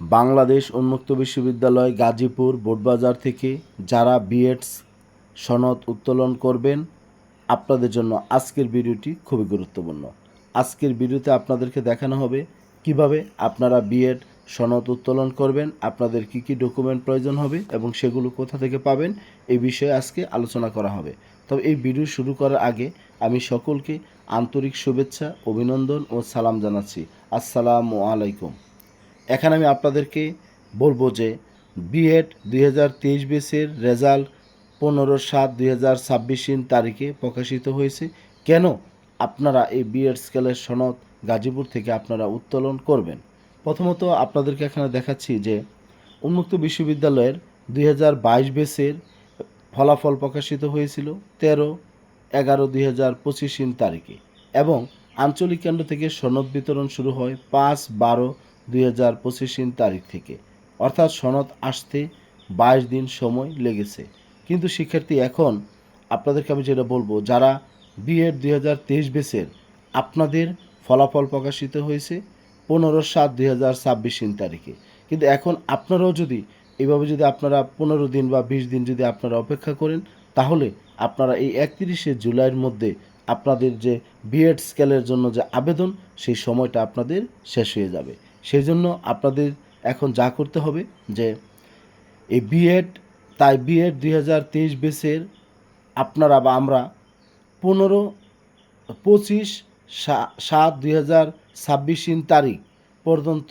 বাংলাদেশ উন্মুক্ত বিশ্ববিদ্যালয় গাজীপুর বোটবাজার থেকে যারা বিএডস সনদ উত্তোলন করবেন, আপনাদের জন্য আজকের ভিডিওটি খুবই গুরুত্বপূর্ণ। আজকের ভিডিওতে আপনাদেরকে দেখানো হবে কিভাবে আপনারা বিএড সনদ উত্তোলন করবেন, আপনাদের কি কি ডকুমেন্ট প্রয়োজন হবে এবং সেগুলো কোথা থেকে পাবেন, এই বিষয়ে আজকে আলোচনা করা হবে। তবে এই ভিডিও শুরু করার আগে আমি সকলকে আন্তরিক শুভেচ্ছা, অভিনন্দন ও সালাম জানাচ্ছি। আসসালামু আলাইকুম। এখানে আমি আপনাদেরকে বলবো যে বিএড 2023 বেসের রেজাল্ট 15/7/2026 তারিখে প্রকাশিত হয়েছে। কেন আপনারা এই বিএড স্কেলের সনদ গাজীপুর থেকে আপনারা উত্তোলন করবেন? প্রথমত আপনাদেরকে এখানে দেখাচ্ছি যে উন্মুক্ত বিশ্ববিদ্যালয়ের 2022 বেসের ফলাফল প্রকাশিত হয়েছিল 13/11/2025 তারিখে এবং আঞ্চলিক কেন্দ্র থেকে সনদ বিতরণ শুরু হয় 5/12/2025 তারিখ থেকে, অর্থাৎ সনদ আসতে 22 দিন সময় লেগেছে। কিন্তু শিক্ষার্থী, এখন আপনাদেরকে আমি যেটা বলবো, যারা বিএড 2023 বেসের আপনাদের ফলাফল প্রকাশিত হয়েছে 15/7/2026 তারিখে, কিন্তু এখন আপনারাও যদি এইভাবে যদি আপনারা 15 দিন বা 20 দিন যদি আপনারা অপেক্ষা করেন, তাহলে আপনারা এই 31শে জুলাইয়ের মধ্যে আপনাদের যে বিএড স্কেলের জন্য যে আবেদন, সেই সময়টা আপনাদের শেষ হয়ে যাবে। সেই জন্য আপনাদের এখন যা করতে হবে যে এই বিএড 2023 বেসের আপনারা বা আমরা 25/7/2026 তারিখ পর্যন্ত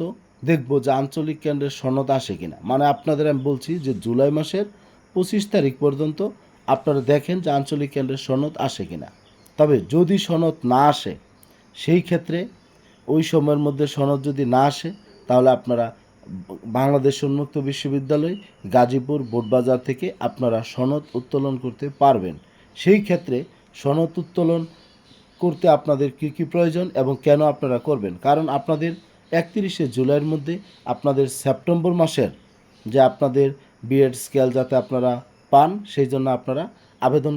দেখব যে আঞ্চলিক কেন্দ্রের সনদ আসে কিনা। মানে আপনাদের আমি বলছি যে জুলাই মাসের 25 তারিখ পর্যন্ত আপনারা দেখেন যে আঞ্চলিক কেন্দ্রের সনদ আসে কিনা। তবে যদি সনদ না আসে, সেই ক্ষেত্রে ওই সময়ের মধ্যে সনদ যদি না আসে, তাহলে আপনারা বাংলাদেশ উন্মুক্ত বিশ্ববিদ্যালয় গাজীপুর বোটবাজার থেকে আপনারা সনদ উত্তোলন করতে পারবেন। সেই ক্ষেত্রে সনদ উত্তোলন করতে আপনাদের কী কী প্রয়োজন এবং কেন আপনারা করবেন, কারণ আপনাদের 31শে জুলাইয়ের মধ্যে আপনাদের সেপ্টেম্বর মাসের যে আপনাদের বিএড স্কেল যাতে আপনারা পান, সেই জন্য আপনারা আবেদন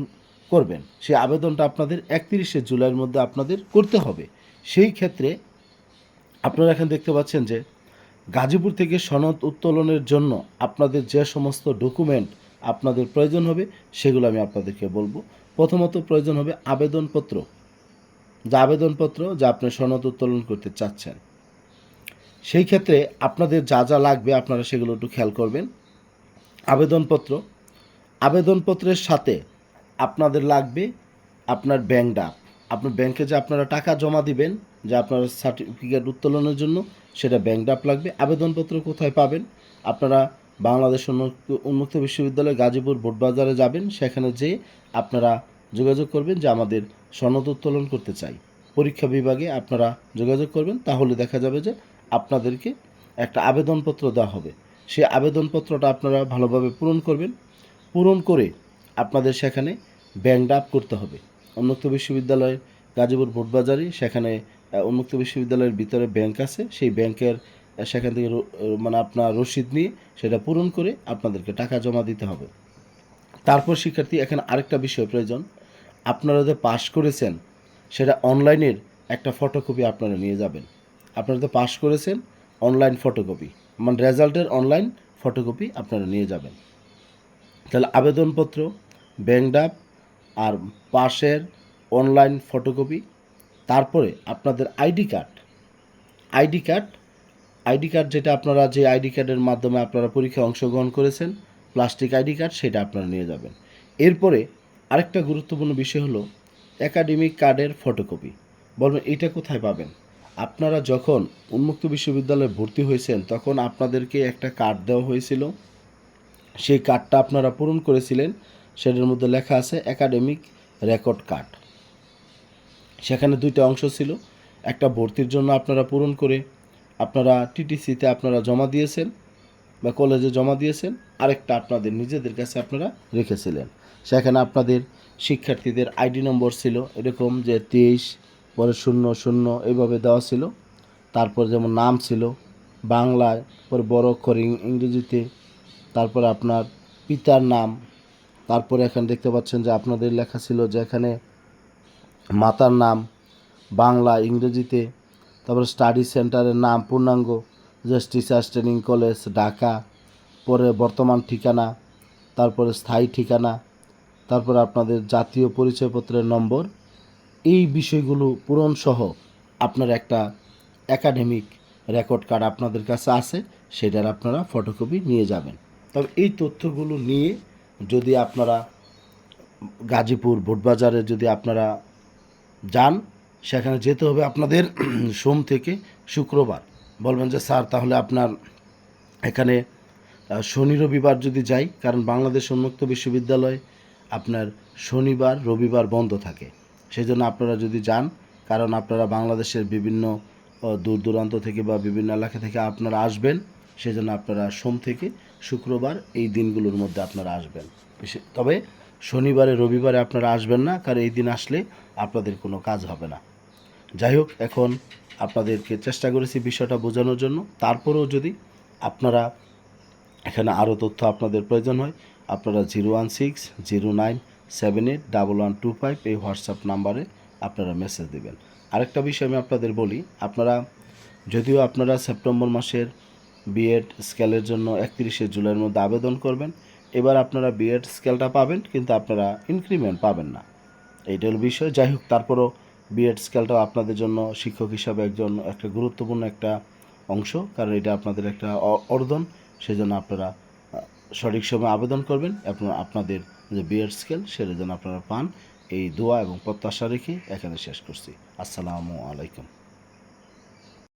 করবেন। সেই আবেদনটা আপনাদের 31শে জুলাইয়ের মধ্যে আপনাদের করতে হবে। সেই ক্ষেত্রে আপনারা এখন দেখতে পাচ্ছেন যে গাজীপুর থেকে সনদ উত্তোলনের জন্য আপনাদের যে সমস্ত ডকুমেন্ট আপনাদের প্রয়োজন হবে, সেগুলো আমি আপনাদেরকে বলবো। প্রথমত প্রয়োজন হবে আবেদনপত্র, যা আপনি সনদ উত্তোলন করতে চাচ্ছেন। সেই ক্ষেত্রে আপনাদের যা যা লাগবে আপনারা সেগুলো একটু খেয়াল করবেন। আবেদনপত্রের সাথে আপনাদের লাগবে আপনার ব্যাংক ডাক। আপনার ব্যাংকে যে আপনারা টাকা জমা দিবেন যে আপনার সার্টিফিকেট উত্তোলনের জন্য, সেটা ব্যাংক ডাক লাগবে। আবেদনপত্র কোথায় পাবেন? আপনারা বাংলাদেশ উন্মুক্ত বিশ্ববিদ্যালয় গাজীপুর বোটবাজারে যাবেন, সেখানে যেয়ে আপনারা যোগাযোগ করবেন যে আমাদের সনদ উত্তোলন করতে চাই। পরীক্ষা বিভাগে আপনারা যোগাযোগ করবেন, তাহলে দেখা যাবে যে আপনাদেরকে একটা আবেদনপত্র দেওয়া হবে। সেই আবেদনপত্রটা আপনারা ভালোভাবে পূরণ করবেন। পূরণ করে আপনাদের সেখানে ব্যাংক ড্রাফট করতে হবে। উন্মুক্ত বিশ্ববিদ্যালয়ের গাজীপুর বোটবাজারে সেখানে উন্মুক্ত বিশ্ববিদ্যালয়ের ভিতরে ব্যাংক আছে, সেই ব্যাংকের সেখান থেকে মানে আপনার রসিদ নিয়ে সেটা পূরণ করে আপনাদেরকে টাকা জমা দিতে হবে। তারপর শিক্ষার্থী, এখানে আরেকটা বিষয় প্রয়োজন। আপনারা যে পাস করেছেন, সেটা অনলাইনের একটা ফটোকপি আপনারা নিয়ে যাবেন। আপনারা যে পাস করেছেন, অনলাইন ফটোকপি, মানে রেজাল্টের অনলাইন ফটোকপি আপনারা নিয়ে যাবেন। তাহলে আবেদনপত্র, ব্যাংক ড্রাফট আর পাসের অনলাইন ফটোকপি, তারপরে আপনাদের আইডি কার্ড যেটা আপনারা যে আইডি কার্ডের মাধ্যমে আপনারা পরীক্ষায় অংশগ্রহণ করেছেন, প্লাস্টিক আইডি কার্ড, সেটা আপনারা নিয়ে যাবেন। এরপরে আরেকটা গুরুত্বপূর্ণ বিষয় হলো একাডেমিক কার্ডের ফটোকপি। বলবেন এটা কোথায় পাবেন? আপনারা যখন উন্মুক্ত বিশ্ববিদ্যালয়ে ভর্তি হয়েছেন, তখন আপনাদেরকে একটা কার্ড দেওয়া হয়েছিল। সেই কার্ডটা আপনারা পূরণ করেছিলেন, সেটার মধ্যে লেখা আছে একাডেমিক রেকর্ড কার্ড। সেখানে দুইটা অংশ ছিল, একটা ভর্তির জন্য আপনারা পূরণ করে আপনারা টিটিসিতে আপনারা জমা দিয়েছেন বা কলেজে জমা দিয়েছেন, আরেকটা আপনাদের নিজেদের কাছে আপনারা রেখেছিলেন। সেখানে আপনাদের শিক্ষার্থীদের আইডি নম্বর ছিল এরকম যে 23 পরে 00 এইভাবে দেওয়া ছিল। তারপর যেমন নাম ছিল বাংলায়, পরে বড় অক্ষর ইংরেজিতে, তারপরে আপনার পিতার নাম, তারপরে এখানে দেখতে পাচ্ছেন যে আপনাদের লেখা ছিল যে এখানে মাতার নাম বাংলা ইংরেজিতে, তারপরে স্টাডি সেন্টারের নাম পূর্ণাঙ্গ, just teachers training college Dhaka, পরে বর্তমান ঠিকানা, তারপরে স্থায়ী ঠিকানা, তারপরে আপনাদের জাতীয় পরিচয়পত্রের নম্বর, এই বিষয়গুলো পূরণসহ আপনার একটা একাডেমিক রেকর্ড কার্ড আপনাদের কাছে আছে, সেটার আপনারা ফটোকপি নিয়ে যাবেন। তবে এই তথ্যগুলো নিয়ে যদি আপনারা গাজীপুর বোটবাজারে যদি আপনারা যান, সেখানে যেতে হবে আপনাদের সোম থেকে শুক্রবার। বলবেন যে স্যার তাহলে আপনার এখানে শনি রবিবার যদি যাই, কারণ বাংলাদেশ উন্মুক্ত বিশ্ববিদ্যালয় আপনার শনিবার রবিবার বন্ধ থাকে, সেই জন্য আপনারা যদি যান, কারণ আপনারা বাংলাদেশের বিভিন্ন দূর দূরান্ত থেকে বা বিভিন্ন এলাকা থেকে আপনারা আসবেন, সেই জন্য আপনারা সোম থেকে শুক্রবার এই দিনগুলোর মধ্যে আপনারা আসবেন। তবে শনিবারে রবিবারে আপনারা আসবেন না, কারণ এই দিন আসলে আপনাদের কোনো কাজ হবে না। যাই হোক, এখন আপনাদেরকে চেষ্টা করেছি বিষয়টা বোঝানোর জন্য। তারপরেও যদি আপনারা এখানে আরও তথ্য আপনাদের প্রয়োজন হয়, আপনারা 01609781125 এই হোয়াটসঅ্যাপ নাম্বারে আপনারা মেসেজ দেবেন। আরেকটা বিষয় আমি আপনাদের বলি, আপনারা যদিও আপনারা সেপ্টেম্বর মাসের বিএড স্কেলের জন্য 31শে জুলাইয়ের মধ্যে আবেদন করবেন, এবার আপনারা বিএড স্কেলটা পাবেন, কিন্তু আপনারা ইনক্রিমেন্ট পাবেন না, এইটা হলো বিষয়। যাই হোক, তারপরও বিএড স্কেলটাও আপনাদের জন্য শিক্ষক হিসাবে একটা গুরুত্বপূর্ণ একটা অংশ, কারণ এটা আপনাদের একটা অর্জন। সেই জন্য আপনারা সঠিক সময়ে আবেদন করবেন এবং আপনাদের যে বিএড স্কেল সেটা যেন আপনারা পান, এই দোয়া এবং প্রত্যাশা রেখে এখানে শেষ করছি। আসসালামু আলাইকুম।